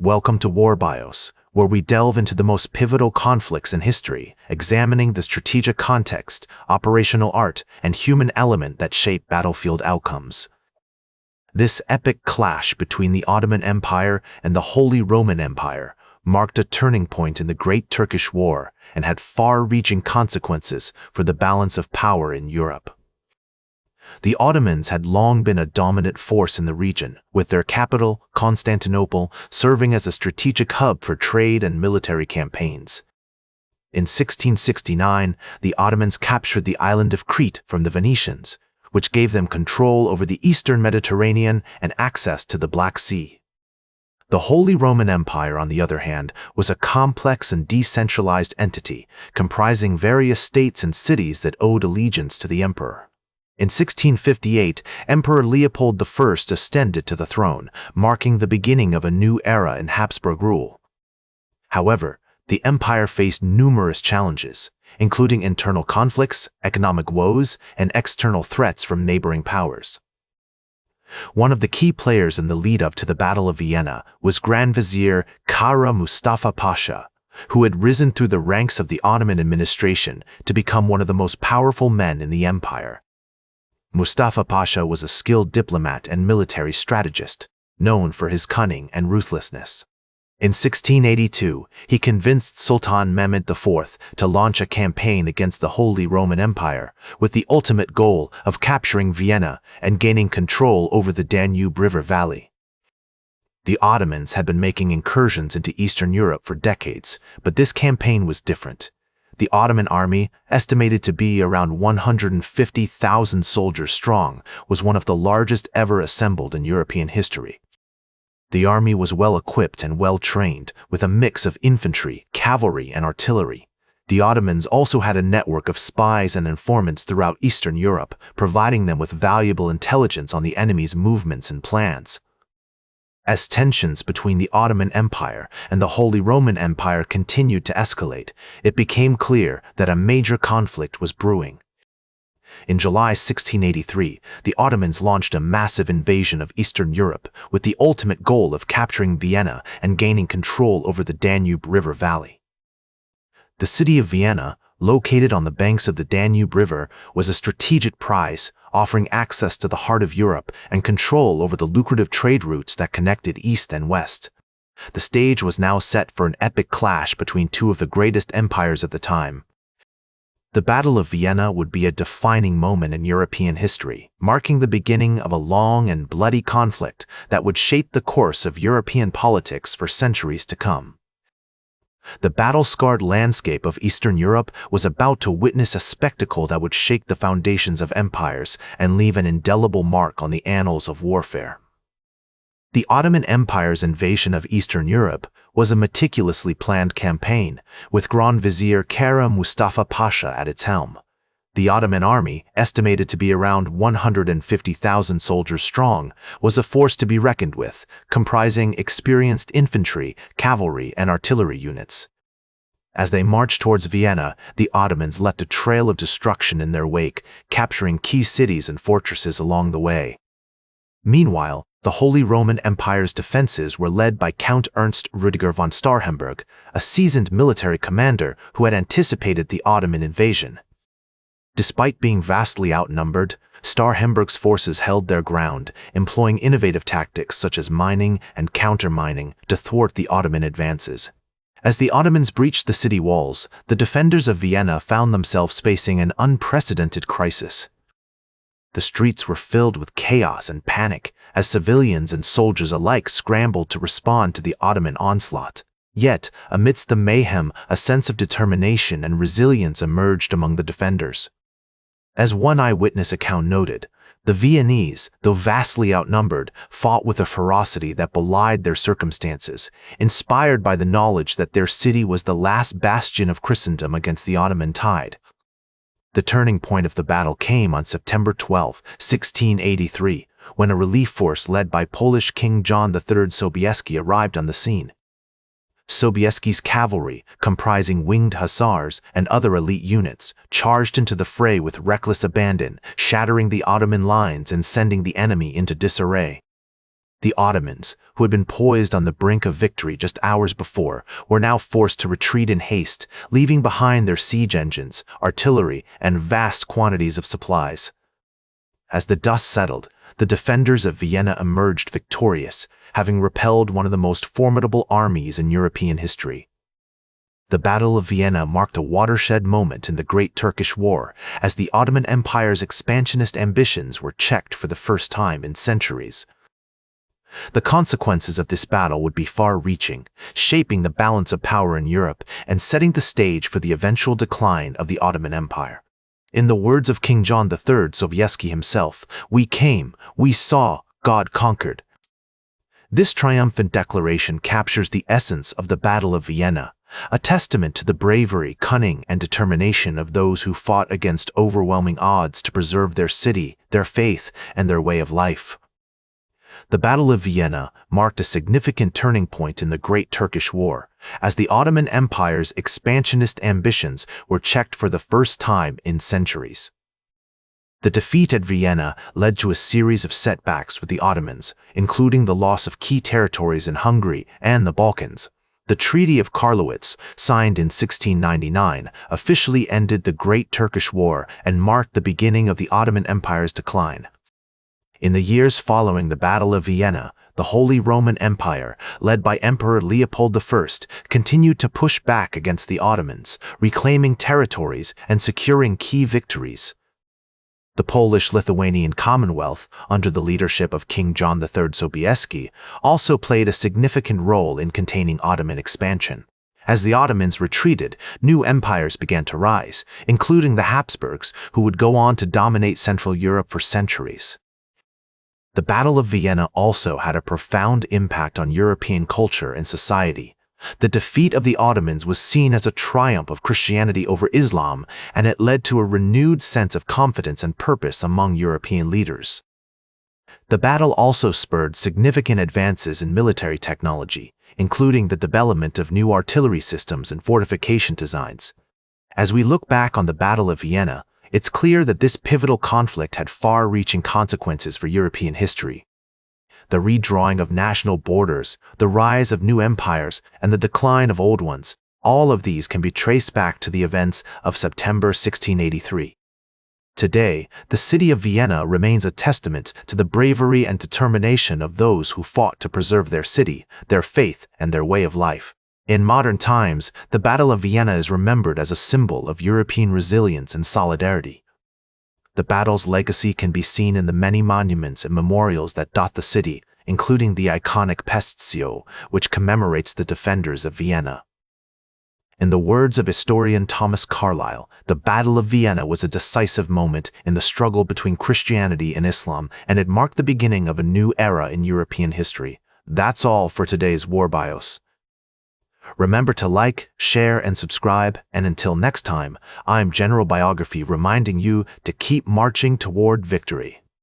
Welcome to War Bios, where we delve into the most pivotal conflicts in history, examining the strategic context, operational art, and human element that shape battlefield outcomes. This epic clash between the Ottoman Empire and the Holy Roman Empire marked a turning point in the Great Turkish War and had far-reaching consequences for the balance of power in Europe. The Ottomans had long been a dominant force in the region, with their capital, Constantinople, serving as a strategic hub for trade and military campaigns. In 1669, the Ottomans captured the island of Crete from the Venetians, which gave them control over the eastern Mediterranean and access to the Black Sea. The Holy Roman Empire, on the other hand, was a complex and decentralized entity, comprising various states and cities that owed allegiance to the emperor. In 1658, Emperor Leopold I ascended to the throne, marking the beginning of a new era in Habsburg rule. However, the empire faced numerous challenges, including internal conflicts, economic woes, and external threats from neighboring powers. One of the key players in the lead-up to the Battle of Vienna was Grand Vizier Kara Mustafa Pasha, who had risen through the ranks of the Ottoman administration to become one of the most powerful men in the empire. Mustafa Pasha was a skilled diplomat and military strategist, known for his cunning and ruthlessness. In 1682, he convinced Sultan Mehmed IV to launch a campaign against the Holy Roman Empire, with the ultimate goal of capturing Vienna and gaining control over the Danube River Valley. The Ottomans had been making incursions into Eastern Europe for decades, but this campaign was different. The Ottoman army, estimated to be around 150,000 soldiers strong, was one of the largest ever assembled in European history. The army was well-equipped and well-trained, with a mix of infantry, cavalry, and artillery. The Ottomans also had a network of spies and informants throughout Eastern Europe, providing them with valuable intelligence on the enemy's movements and plans. As tensions between the Ottoman Empire and the Holy Roman Empire continued to escalate, it became clear that a major conflict was brewing. In July 1683, the Ottomans launched a massive invasion of Eastern Europe with the ultimate goal of capturing Vienna and gaining control over the Danube River Valley. The city of Vienna, located on the banks of the Danube River, was a strategic prize, offering access to the heart of Europe and control over the lucrative trade routes that connected East and West. The stage was now set for an epic clash between two of the greatest empires at the time. The Battle of Vienna would be a defining moment in European history, marking the beginning of a long and bloody conflict that would shape the course of European politics for centuries to come. The battle-scarred landscape of Eastern Europe was about to witness a spectacle that would shake the foundations of empires and leave an indelible mark on the annals of warfare. The Ottoman Empire's invasion of Eastern Europe was a meticulously planned campaign, with Grand Vizier Kara Mustafa Pasha at its helm. The Ottoman army, estimated to be around 150,000 soldiers strong, was a force to be reckoned with, comprising experienced infantry, cavalry, and artillery units. As they marched towards Vienna, the Ottomans left a trail of destruction in their wake, capturing key cities and fortresses along the way. Meanwhile, the Holy Roman Empire's defenses were led by Count Ernst Rüdiger von Starhemberg, a seasoned military commander who had anticipated the Ottoman invasion. Despite being vastly outnumbered, Starhemberg's forces held their ground, employing innovative tactics such as mining and counter-mining to thwart the Ottoman advances. As the Ottomans breached the city walls, the defenders of Vienna found themselves facing an unprecedented crisis. The streets were filled with chaos and panic, as civilians and soldiers alike scrambled to respond to the Ottoman onslaught. Yet, amidst the mayhem, a sense of determination and resilience emerged among the defenders. As one eyewitness account noted, the Viennese, though vastly outnumbered, fought with a ferocity that belied their circumstances, inspired by the knowledge that their city was the last bastion of Christendom against the Ottoman tide. The turning point of the battle came on September 12, 1683, when a relief force led by Polish King John III Sobieski arrived on the scene. Sobieski's cavalry, comprising winged hussars and other elite units, charged into the fray with reckless abandon, shattering the Ottoman lines and sending the enemy into disarray. The Ottomans, who had been poised on the brink of victory just hours before, were now forced to retreat in haste, leaving behind their siege engines, artillery, and vast quantities of supplies. As the dust settled, the defenders of Vienna emerged victorious, having repelled one of the most formidable armies in European history. The Battle of Vienna marked a watershed moment in the Great Turkish War, as the Ottoman Empire's expansionist ambitions were checked for the first time in centuries. The consequences of this battle would be far-reaching, shaping the balance of power in Europe and setting the stage for the eventual decline of the Ottoman Empire. In the words of King John III Sobieski himself, "We came, we saw, God conquered." This triumphant declaration captures the essence of the Battle of Vienna, a testament to the bravery, cunning, and determination of those who fought against overwhelming odds to preserve their city, their faith, and their way of life. The Battle of Vienna marked a significant turning point in the Great Turkish War, as the Ottoman Empire's expansionist ambitions were checked for the first time in centuries. The defeat at Vienna led to a series of setbacks for the Ottomans, including the loss of key territories in Hungary and the Balkans. The Treaty of Karlowitz, signed in 1699, officially ended the Great Turkish War and marked the beginning of the Ottoman Empire's decline. In the years following the Battle of Vienna, the Holy Roman Empire, led by Emperor Leopold I, continued to push back against the Ottomans, reclaiming territories and securing key victories. The Polish-Lithuanian Commonwealth, under the leadership of King John III Sobieski, also played a significant role in containing Ottoman expansion. As the Ottomans retreated, new empires began to rise, including the Habsburgs, who would go on to dominate Central Europe for centuries. The Battle of Vienna also had a profound impact on European culture and society. The defeat of the Ottomans was seen as a triumph of Christianity over Islam, and it led to a renewed sense of confidence and purpose among European leaders. The battle also spurred significant advances in military technology, including the development of new artillery systems and fortification designs. As we look back on the Battle of Vienna, it's clear that this pivotal conflict had far-reaching consequences for European history. The redrawing of national borders, the rise of new empires, and the decline of old ones, all of these can be traced back to the events of September 1683. Today, the city of Vienna remains a testament to the bravery and determination of those who fought to preserve their city, their faith, and their way of life. In modern times, the Battle of Vienna is remembered as a symbol of European resilience and solidarity. The battle's legacy can be seen in the many monuments and memorials that dot the city, including the iconic Pestzio, which commemorates the defenders of Vienna. In the words of historian Thomas Carlyle, the Battle of Vienna was a decisive moment in the struggle between Christianity and Islam, and it marked the beginning of a new era in European history. That's all for today's War Bios. Remember to like, share, and subscribe, and until next time, I'm General Biography reminding you to keep marching toward victory.